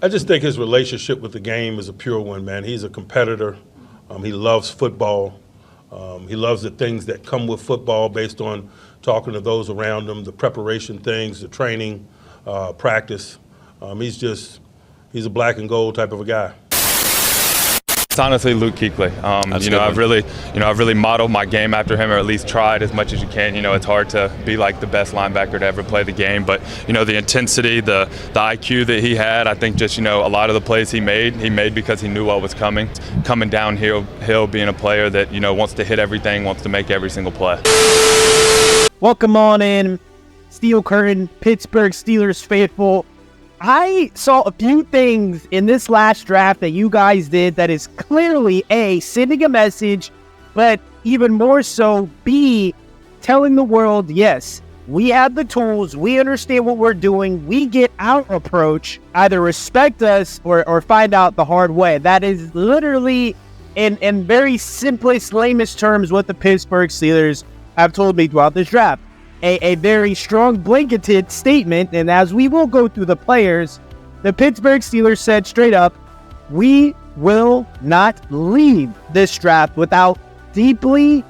I just think his relationship with the game is a pure one, man. He's a competitor. He loves football. He loves the things that come with football based on talking to those around him, the preparation things, the training, practice. He's a black and gold type of a guy. It's honestly Luke Kuechly. I've really modeled my game after him, or at least tried as much as you can. It's hard to be like the best linebacker to ever play the game, but the intensity, the IQ that he had, I think just a lot of the plays he made because he knew what was coming downhill, being a player that wants to hit everything, wants to make every single play. Welcome on in, Steel Curtain, Pittsburgh Steelers faithful. I saw a few things in this last draft that you guys did that is clearly A, sending a message, but even more so, B, telling the world, yes, we have the tools, we understand what we're doing, we get our approach, either respect us or find out the hard way. That is literally, in very simplest, lamest terms, what the Pittsburgh Steelers have told me throughout this draft. A very strong blanketed statement, and as we will go through the players, the Pittsburgh Steelers said straight up, we will not leave this draft without deeply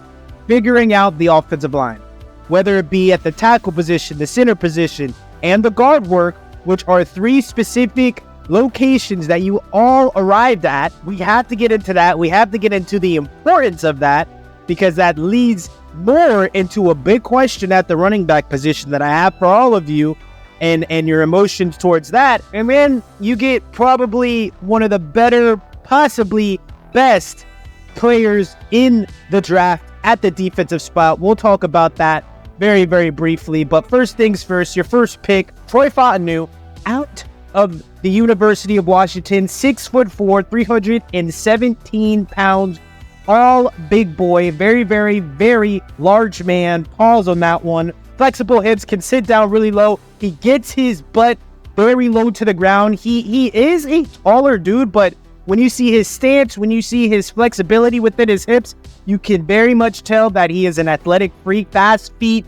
figuring out the offensive line, whether it be at the tackle position, the center position, and the guard work, which are three specific locations that you all arrived at. We have to get into that. We have to get into the importance of that, because that leads more into a big question at the running back position that I have for all of you and your emotions towards that. And then you get probably one of the better, possibly best players in the draft at the defensive spot. We'll talk about that very, very briefly. But first things first, your first pick, Troy Fautanu, out of the University of Washington, 6'4", 317 pounds. All big boy, very, very, very large man. Pause on that one. Flexible hips, can sit down really low. He gets his butt very low to the ground. He is a taller dude, but when you see his stance, when you see his flexibility within his hips, you can very much tell that he is an athletic freak. Fast feet.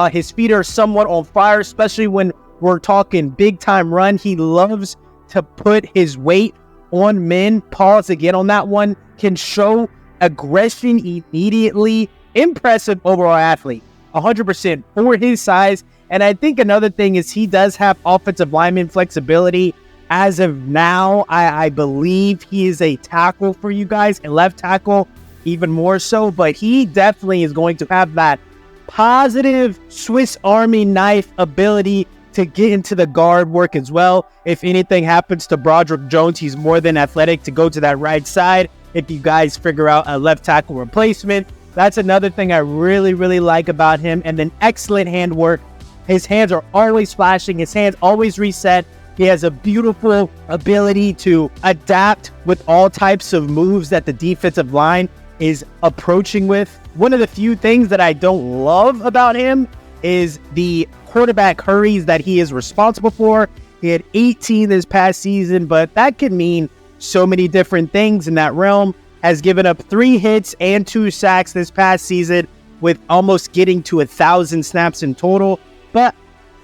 His feet are somewhat on fire, especially when we're talking big time run. He loves to put his weight on men. Pause again on that one. Can show aggression immediately. Impressive overall athlete, 100% for his size. And I think another thing is he does have offensive lineman flexibility. As of now, I believe he is a tackle for you guys, a left tackle even more so, but he definitely is going to have that positive Swiss Army knife ability to get into the guard work as well. If anything happens to Broderick Jones, he's more than athletic to go to that right side. If you guys figure out a left tackle replacement, that's another thing I really, really like about him. And then excellent hand work. His hands are always flashing. His hands always reset. He has a beautiful ability to adapt with all types of moves that the defensive line is approaching with. One of the few things that I don't love about him is the quarterback hurries that he is responsible for. He had 18 this past season, but that could mean so many different things in that realm. Has given up 3 hits and 2 sacks this past season, with almost getting to 1,000 snaps in total. But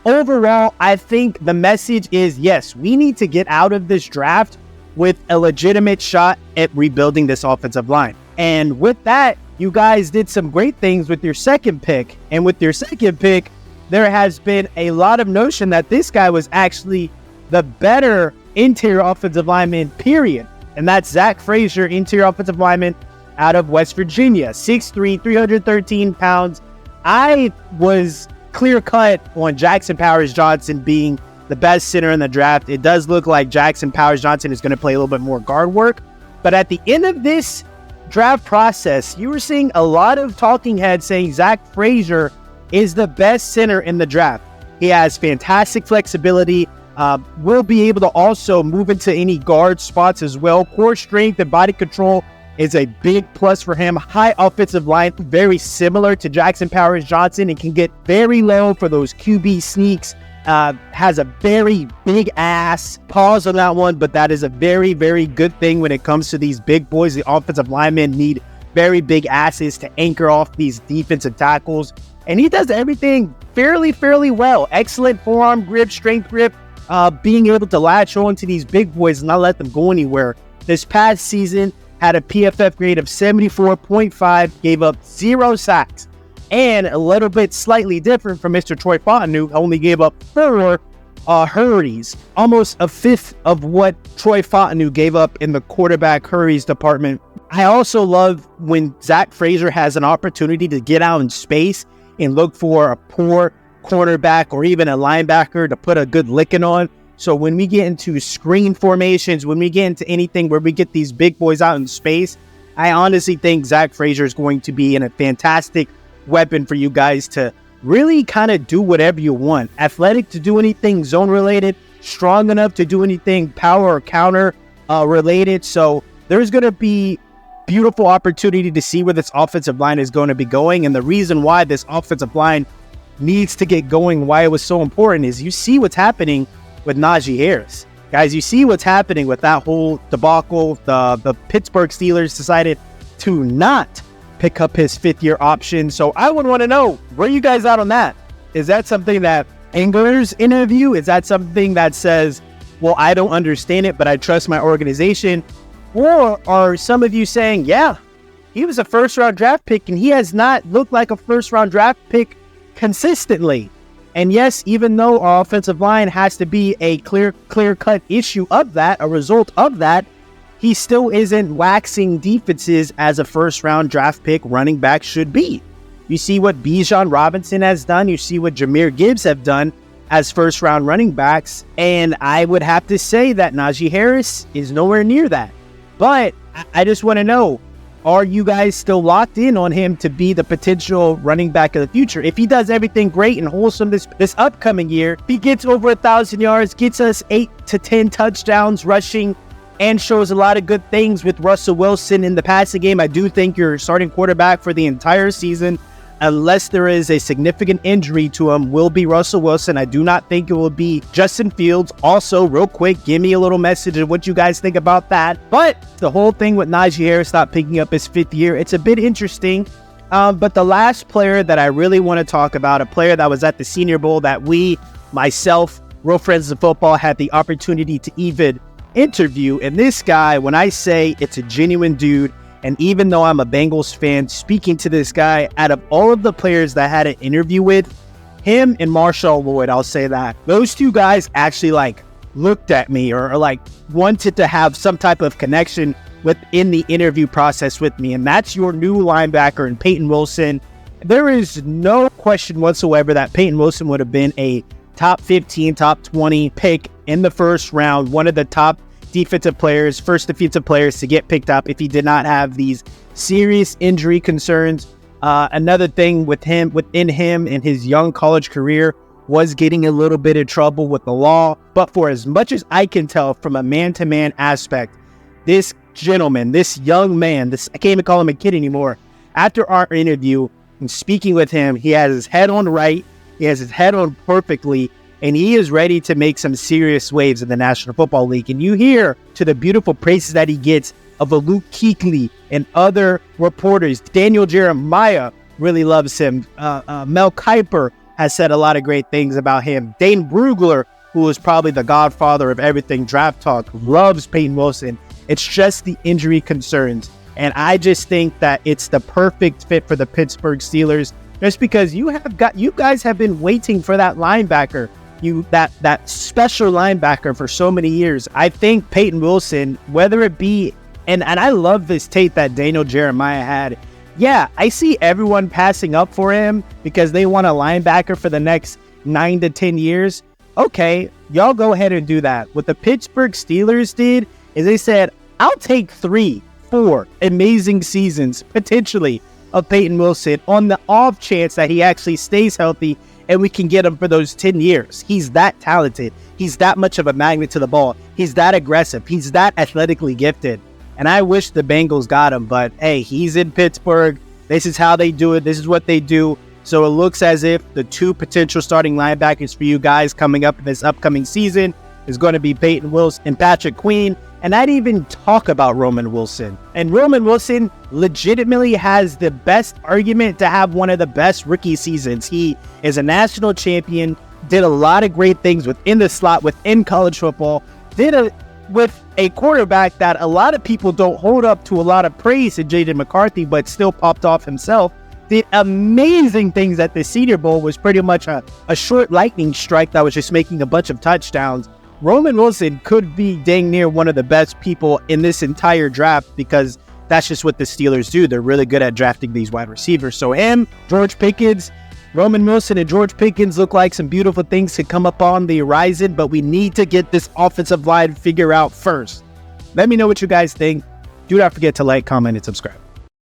overall, I think the message is, yes, we need to get out of this draft with a legitimate shot at rebuilding this offensive line. And with that, you guys did some great things with your second pick. And with your second pick, there has been a lot of notion that this guy was actually the better interior offensive lineman, period. And that's Zach Frazier, interior offensive lineman out of West Virginia. 6'3", 313 pounds. I was clear-cut on Jackson Powers-Johnson being the best center in the draft. It does look like Jackson Powers-Johnson is going to play a little bit more guard work. But at the end of this draft process, you were seeing a lot of talking heads saying Zach Frazier is the best center in the draft. He has fantastic flexibility. Will be able to also move into any guard spots as well. Core strength and body control is a big plus for him. High offensive line, very similar to Jackson Powers-Johnson, and can get very low for those QB sneaks. Has a very big ass. Pause on that one, but that is a very, very good thing when it comes to these big boys. The offensive linemen need very big asses to anchor off these defensive tackles. And he does everything fairly well. Excellent forearm grip, strength grip. being able to latch on to these big boys and not let them go anywhere. This past season, had a PFF grade of 74.5, gave up 0 sacks, and a little bit slightly different from Mr. Troy Fautanu, only gave up 4 hurries, almost a fifth of what Troy Fautanu gave up in the quarterback hurries department. I also love when Zach Frazier has an opportunity to get out in space and look for a poor cornerback or even a linebacker to put a good licking on. So when we get into screen formations, when we get into anything where we get these big boys out in space, I honestly think Zach Frazier is going to be a fantastic weapon for you guys to really kind of do whatever you want. Athletic to do anything zone related, strong enough to do anything power or counter related. So there's going to be beautiful opportunity to see where this offensive line is going to be going. And the reason why this offensive line needs to get going, why it was so important, is you see what's happening with Najee Harris. Guys, you see what's happening with that whole debacle. The Pittsburgh Steelers decided to not pick up his 5th-year option. So I would want to know, where are you guys out on that? Is that something that angers interview? Is that something that says, well, I don't understand it, but I trust my organization? Or are some of you saying, yeah, he was a first-round draft pick, and he has not looked like a first-round draft pick consistently? And yes, even though our offensive line has to be a clear-cut issue of that, a result of that, he still isn't waxing defenses as a first-round draft pick running back should be. You see what Bijan Robinson has done. You see what Jahmyr Gibbs have done as first-round running backs. And I would have to say that Najee Harris is nowhere near that. But I just want to know, are you guys still locked in on him to be the potential running back of the future? If he does everything great and wholesome this upcoming year, if he gets over 1,000 yards, gets us 8 to 10 touchdowns rushing, and shows a lot of good things with Russell Wilson in the passing game, I do think your starting quarterback for the entire season, unless there is a significant injury to him, will be Russell Wilson. I do not think it will be Justin Fields. Also, real quick, give me a little message of what you guys think about that. But the whole thing with Najee Harris not picking up his 5th year, it's a bit interesting. But the last player that I really want to talk about, a player that was at the Senior Bowl that myself, Real Friends of Football, had the opportunity to even interview. And this guy, when I say it's a genuine dude, and even though I'm a Bengals fan, speaking to this guy, out of all of the players that I had an interview with, him and Marshall Lloyd, I'll say that those two guys actually looked at me or wanted to have some type of connection within the interview process with me. And that's your new linebacker and Payton Wilson. There is no question whatsoever that Payton Wilson would have been a top 15, top 20 pick in the first round, one of the top first defensive players to get picked up if he did not have these serious injury concerns. Another thing within him in his young college career was getting a little bit of trouble with the law. But for as much as I can tell from a man-to-man aspect, this gentleman, this young man, I can't even call him a kid anymore. After our interview and speaking with him, he has his head on right, he has his head on perfectly, and he is ready to make some serious waves in the National Football League. And you hear to the beautiful praises that he gets of a Luke Kuechly and other reporters. Daniel Jeremiah really loves him. Mel Kiper has said a lot of great things about him. Dane Brugler, who is probably the godfather of everything draft talk, loves Payton Wilson. It's just the injury concerns. And I just think that it's the perfect fit for the Pittsburgh Steelers, just because you guys have been waiting for that linebacker. That special linebacker for so many years. I think Payton Wilson, whether it be, and I love this tape that Daniel Jeremiah had. Yeah, I see everyone passing up for him because they want a linebacker for the next 9 to 10 years. Okay, y'all go ahead and do that. What the Pittsburgh Steelers did is they said, I'll take 3, 4 amazing seasons, potentially, of Payton Wilson on the off chance that he actually stays healthy and we can get him for those 10 years. He's that talented. He's that much of a magnet to the ball. He's that aggressive. He's that athletically gifted. And I wish the Bengals got him, but hey, he's in Pittsburgh. This is how they do it. This is what they do. So it looks as if the 2 potential starting linebackers for you guys coming up in this upcoming season is going to be Payton Wilson and Patrick Queen. And I'd even talk about Roman Wilson. And Roman Wilson legitimately has the best argument to have one of the best rookie seasons. He is a national champion, did a lot of great things within the slot, within college football, with a quarterback that a lot of people don't hold up to a lot of praise in Jaden McCarthy, but still popped off himself. Did amazing things at the Senior Bowl, was pretty much a short lightning strike that was just making a bunch of touchdowns. Roman Wilson could be dang near one of the best people in this entire draft because that's just what the Steelers do. They're really good at drafting these wide receivers. So him, George Pickens, Roman Wilson and George Pickens look like some beautiful things to come up on the horizon, but we need to get this offensive line figure out first. Let me know what you guys think. Do not forget to like, comment, and subscribe.